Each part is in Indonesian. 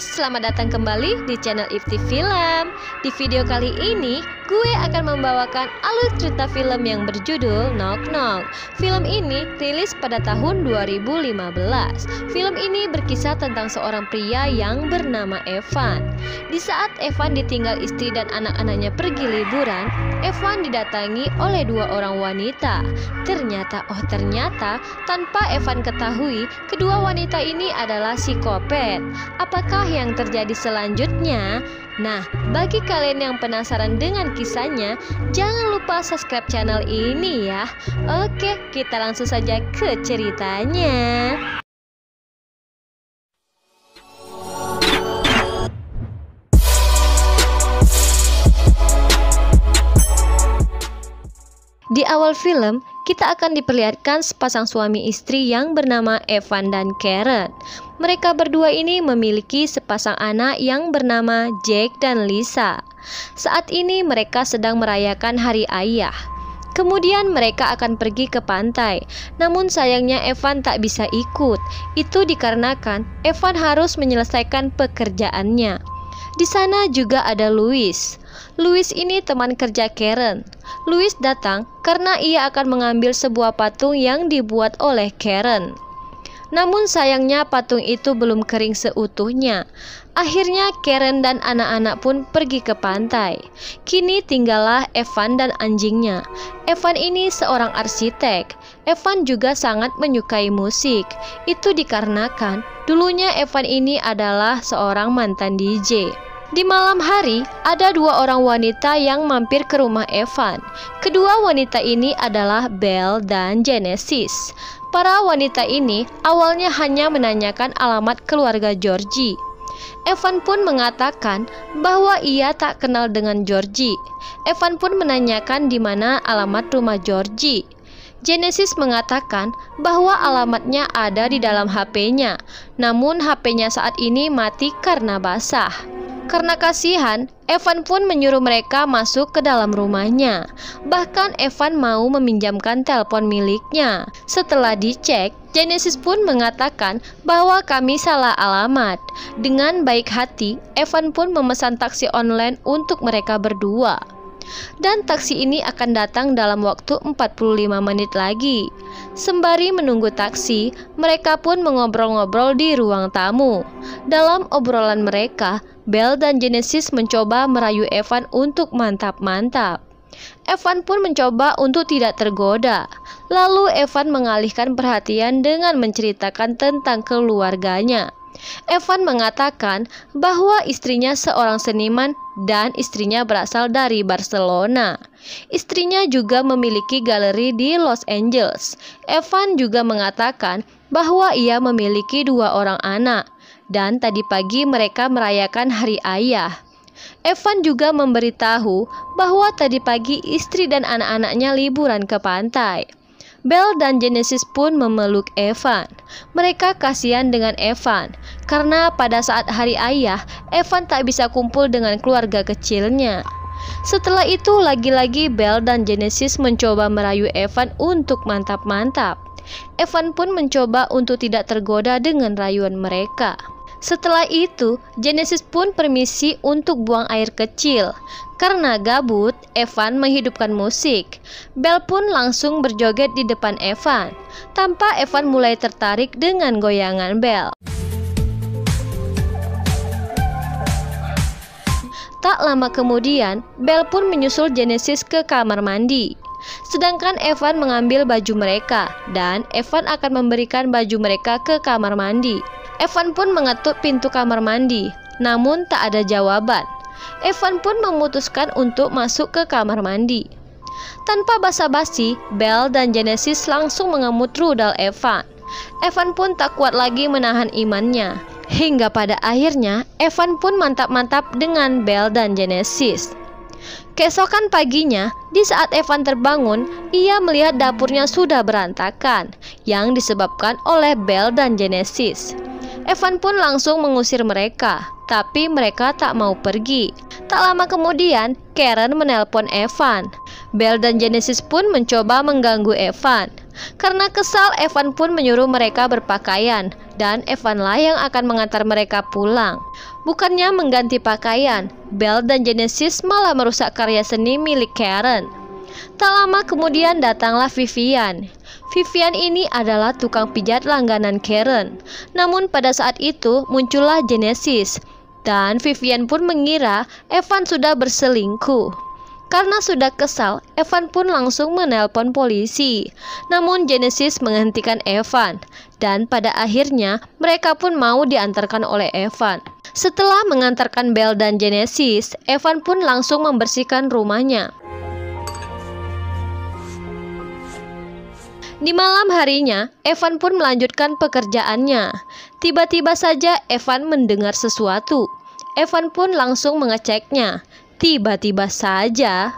guys, selamat datang kembali di channel Ifti Film. Di video kali ini, gue akan membawakan alur cerita film yang berjudul Knock Knock. Film ini rilis pada tahun 2015. Film ini berkisah tentang seorang pria yang bernama Evan. Di saat Evan ditinggal istri dan anak-anaknya pergi liburan, Evan didatangi oleh dua orang wanita. Ternyata tanpa Evan ketahui, kedua wanita ini adalah psikopat. Apakah yang terjadi selanjutnya? Nah, bagi kalian yang penasaran dengan kisahnya, jangan lupa subscribe channel ini ya. Oke, kita langsung saja ke ceritanya. Di awal film, kita akan diperlihatkan sepasang suami istri yang bernama Evan dan Karen. Mereka berdua ini memiliki sepasang anak yang bernama Jake dan Lisa. Saat ini mereka sedang merayakan Hari Ayah. Kemudian mereka akan pergi ke pantai. Namun sayangnya Evan tak bisa ikut. Itu dikarenakan Evan harus menyelesaikan pekerjaannya. Di sana juga ada Louis. Louis ini teman kerja Karen. Louis datang karena ia akan mengambil sebuah patung yang dibuat oleh Karen. Namun sayangnya patung itu belum kering seutuhnya. Akhirnya Karen dan anak-anak pun pergi ke pantai. Kini tinggallah Evan dan anjingnya. Evan ini seorang arsitek. Evan juga sangat menyukai musik. Itu dikarenakan dulunya Evan ini adalah seorang mantan DJ. Di malam hari, ada dua orang wanita yang mampir ke rumah Evan. Kedua wanita ini adalah Belle dan Genesis. Para wanita ini awalnya hanya menanyakan alamat keluarga Georgie. Evan pun mengatakan bahwa ia tak kenal dengan Georgie. Evan pun menanyakan di mana alamat rumah Georgie. Genesis mengatakan bahwa alamatnya ada di dalam HP-nya. Namun HP-nya saat ini mati karena basah. Karena kasihan, Evan pun menyuruh mereka masuk ke dalam rumahnya. Bahkan Evan mau meminjamkan telepon miliknya. Setelah dicek, Genesis pun mengatakan bahwa kami salah alamat. Dengan baik hati, Evan pun memesan taksi online untuk mereka berdua. Dan taksi ini akan datang dalam waktu 45 menit lagi. Sembari menunggu taksi, mereka pun mengobrol-ngobrol di ruang tamu. Dalam obrolan mereka, Belle dan Genesis mencoba merayu Evan untuk mantap-mantap. Evan pun mencoba untuk tidak tergoda. Lalu Evan mengalihkan perhatian dengan menceritakan tentang keluarganya. Evan mengatakan bahwa istrinya seorang seniman dan istrinya berasal dari Barcelona. Istrinya juga memiliki galeri di Los Angeles. Evan juga mengatakan bahwa ia memiliki dua orang anak dan tadi pagi mereka merayakan Hari Ayah. Evan juga memberitahu bahwa tadi pagi istri dan anak-anaknya liburan ke pantai. Belle dan Genesis pun memeluk Evan. Mereka kasihan dengan Evan karena pada saat Hari Ayah, Evan tak bisa kumpul dengan keluarga kecilnya. Setelah itu lagi-lagi Belle dan Genesis mencoba merayu Evan untuk mantap-mantap. Evan pun mencoba untuk tidak tergoda dengan rayuan mereka. Setelah itu, Genesis pun permisi untuk buang air kecil. Karena gabut, Evan menghidupkan musik. Belle pun langsung berjoget di depan Evan. Tanpa Evan mulai tertarik dengan goyangan Belle. Tak lama kemudian, Belle pun menyusul Genesis ke kamar mandi. Sedangkan Evan mengambil baju mereka dan Evan akan memberikan baju mereka ke kamar mandi. Evan pun mengetuk pintu kamar mandi, namun tak ada jawaban. Evan pun memutuskan untuk masuk ke kamar mandi. Tanpa basa-basi, Belle dan Genesis langsung mengemut rudal Evan. Evan pun tak kuat lagi menahan imannya. Hingga pada akhirnya, Evan pun mantap-mantap dengan Belle dan Genesis. Keesokan paginya, di saat Evan terbangun, ia melihat dapurnya sudah berantakan, yang disebabkan oleh Belle dan Genesis. Evan pun langsung mengusir mereka, tapi mereka tak mau pergi. Tak lama kemudian, Karen menelpon Evan. Belle dan Genesis pun mencoba mengganggu Evan. Karena kesal, Evan pun menyuruh mereka berpakaian dan Evanlah yang akan mengantar mereka pulang. Bukannya mengganti pakaian, Belle dan Genesis malah merusak karya seni milik Karen. Tak lama kemudian datanglah Vivian. Vivian ini adalah tukang pijat langganan Karen. Namun pada saat itu muncullah Genesis dan Vivian pun mengira Evan sudah berselingkuh. Karena sudah kesal, Evan pun langsung menelpon polisi. Namun Genesis menghentikan Evan dan pada akhirnya mereka pun mau diantarkan oleh Evan. Setelah mengantarkan Belle dan Genesis, Evan pun langsung membersihkan rumahnya. Di malam harinya, Evan pun melanjutkan pekerjaannya. Tiba-tiba saja Evan mendengar sesuatu. Evan pun langsung mengeceknya. Tiba-tiba saja,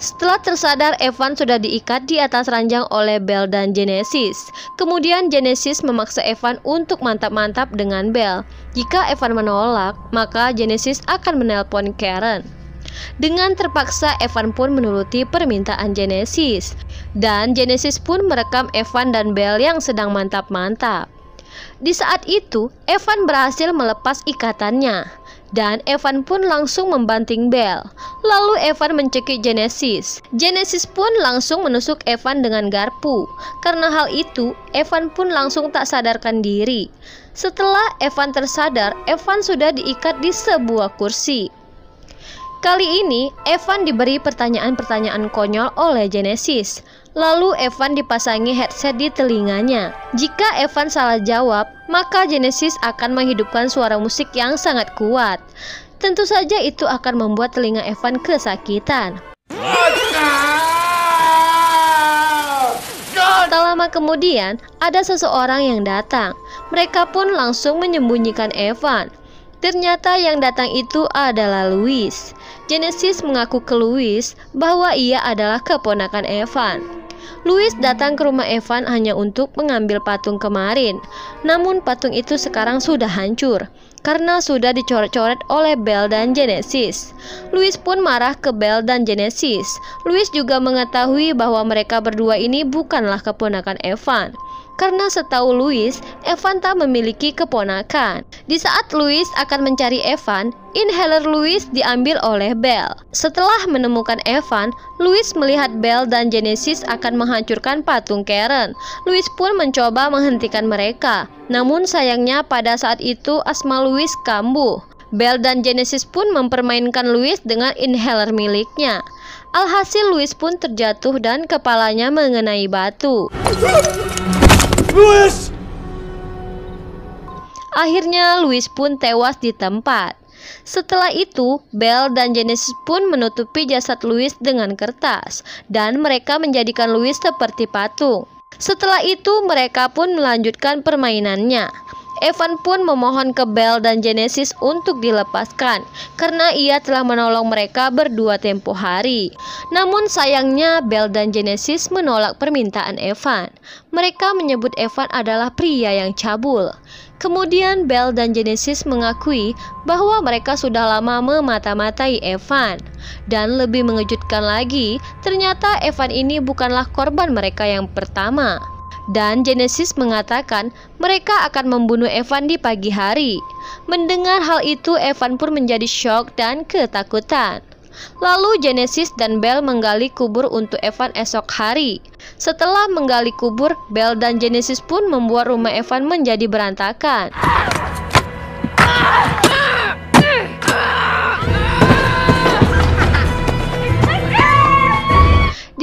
setelah tersadar, Evan sudah diikat di atas ranjang oleh Belle dan Genesis. Kemudian Genesis memaksa Evan untuk mantap-mantap dengan Belle. Jika Evan menolak, maka Genesis akan menelpon Karen. Dengan terpaksa, Evan pun menuruti permintaan Genesis. Dan Genesis pun merekam Evan dan Belle yang sedang mantap-mantap. Di saat itu, Evan berhasil melepas ikatannya dan Evan pun langsung membanting Belle. Lalu Evan mencekik Genesis. Genesis pun langsung menusuk Evan dengan garpu. Karena hal itu, Evan pun langsung tak sadarkan diri. Setelah Evan tersadar, Evan sudah diikat di sebuah kursi. Kali ini, Evan diberi pertanyaan-pertanyaan konyol oleh Genesis. Lalu Evan dipasangi headset di telinganya. Jika Evan salah jawab, maka Genesis akan menghidupkan suara musik yang sangat kuat. Tentu saja itu akan membuat telinga Evan kesakitan. Tak lama kemudian, ada seseorang yang datang. Mereka pun langsung menyembunyikan Evan. Ternyata yang datang itu adalah Louis. Genesis mengaku ke Louis bahwa ia adalah keponakan Evan. Louis datang ke rumah Evan hanya untuk mengambil patung kemarin. Namun patung itu sekarang sudah hancur karena sudah dicoret-coret oleh Belle dan Genesis. Louis pun marah ke Belle dan Genesis. Louis juga mengetahui bahwa mereka berdua ini bukanlah keponakan Evan. Karena setahu Louis, Evan tak memiliki keponakan. Di saat Louis akan mencari Evan, inhaler Louis diambil oleh Belle. Setelah menemukan Evan, Louis melihat Belle dan Genesis akan menghancurkan patung Karen. Louis pun mencoba menghentikan mereka. Namun sayangnya pada saat itu asma Louis kambuh. Belle dan Genesis pun mempermainkan Louis dengan inhaler miliknya. Alhasil Louis pun terjatuh dan kepalanya mengenai batu. Louis! Akhirnya Louis pun tewas di tempat. Setelah itu, Belle dan Genesis pun menutupi jasad Louis dengan kertas dan mereka menjadikan Louis seperti patung. Setelah itu, mereka pun melanjutkan permainannya. Evan pun memohon ke Belle dan Genesis untuk dilepaskan karena ia telah menolong mereka berdua tempo hari. Namun sayangnya Belle dan Genesis menolak permintaan Evan. Mereka menyebut Evan adalah pria yang cabul. Kemudian Belle dan Genesis mengakui bahwa mereka sudah lama memata-matai Evan. Dan lebih mengejutkan lagi, ternyata Evan ini bukanlah korban mereka yang pertama. Dan Genesis mengatakan mereka akan membunuh Evan di pagi hari. Mendengar hal itu, Evan pun menjadi syok dan ketakutan. Lalu Genesis dan Belle menggali kubur untuk Evan esok hari. Setelah menggali kubur, Belle dan Genesis pun membuat rumah Evan menjadi berantakan.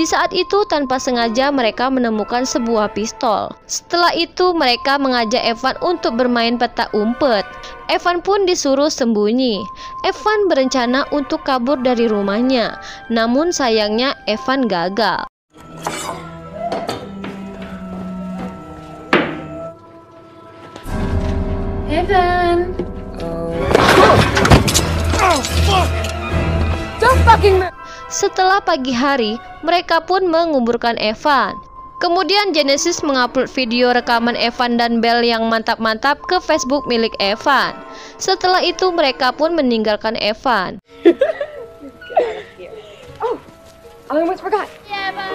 Di saat itu tanpa sengaja mereka menemukan sebuah pistol. Setelah itu mereka mengajak Evan untuk bermain petak umpet. Evan pun disuruh sembunyi. Evan berencana untuk kabur dari rumahnya. Namun sayangnya Evan gagal. Evan. Don't fucking. Setelah pagi hari, mereka pun menguburkan Evan. Kemudian Genesis mengupload video rekaman Evan dan Belle yang mantap-mantap ke Facebook milik Evan. Setelah itu mereka pun meninggalkan Evan. I almost forgot. Yeah, bye.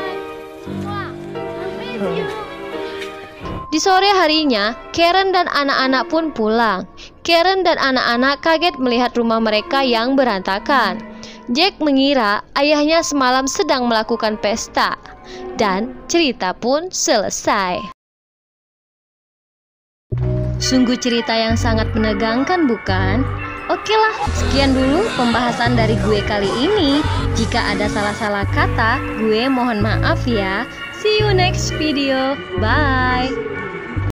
Mwah. I miss you. Di sore harinya, Karen dan anak-anak pun pulang. Karen dan anak-anak kaget melihat rumah mereka yang berantakan. Jack mengira ayahnya semalam sedang melakukan pesta. Dan cerita pun selesai. Sungguh cerita yang sangat menegangkan, bukan? Oke lah, sekian dulu pembahasan dari gue kali ini. Jika ada salah-salah kata, gue mohon maaf ya. See you next video. Bye.